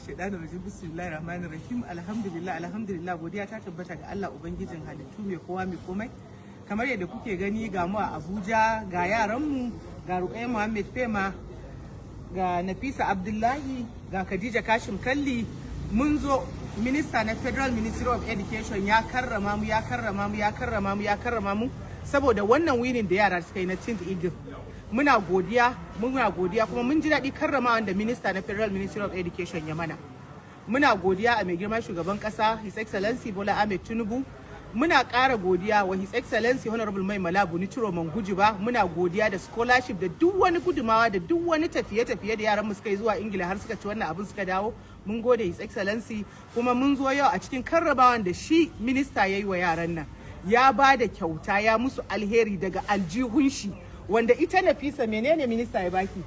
shaitanir rajim. Bismillahir rahmanir rahim. Alhamdulillah godiya ta tabbata ga Allah ubangijin halittu mai kowa mai komai. Kamar yadda kuke gani ga mu a Abuja, ga yaran mu, ga Ruqayyah Muhammad Fema, ga Nafisa Abdullahi, ga Khadija Kashim Kalli. Mun zo minista na Federal Ministry of Education ya karrama mu saboda wannan winning da yara suka yi na 10th Eagle. Muna godiya kuma mun ji daɗi karramawa da minista na Federal Ministry of Education ya mana. Muna godiya a mai girma shugaban ƙasa His Excellency Bola Ahmed Tinubu. Muna ƙara godiya wa His Excellency Honorable Mai Malabu ni Ciro Mangujiba. Muna godiya da scholarship da duk wani gudumawa da duk wani tafiye-tafiye da yaran mu suka yi zuwa Ingila har suka ci wannan abin suka dawo. Mun gode His Excellency, kuma mun zo yau a cikin karrabawan da shi minista ya yi wa yaran nan. Ya ba da kyauta, ya musu alheri daga aljihun shi, wanda ita Nafisa menene minista ya baki?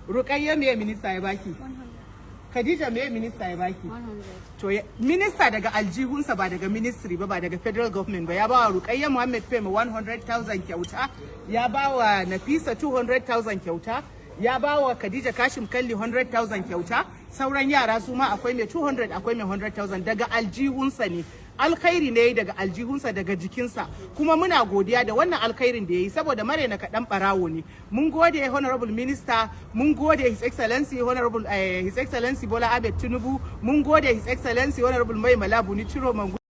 Ruqayyah me minista ya baki? Khadija me minista ya baki? 100. To minista daga aljihunsa ba daga ministry ba daga federal government ba, ya ba wa Ruqayyah Muhammad Fema 100,000 kyauta, ya ba wa Nafisa 200,000 kyauta, ya ba wa Khadija Kashim Kalli 100,000 kyauta, sauran yara su ma akwai mai 200 akwai mai 100,000 daga aljihunsa ne. Alkhairi ne daga aljihunsa, daga jikinsa, kuma muna godiya da wannan alkhairin da ya yi saboda marena kaɗan ɓarawo ne. Mun gode Honorable Minister, mun gode His Excellency Honorable His Excellency Bola Ahmed Tinubu, mun gode His Excellency Honorable Mai Malabu ni Ciro Mangu.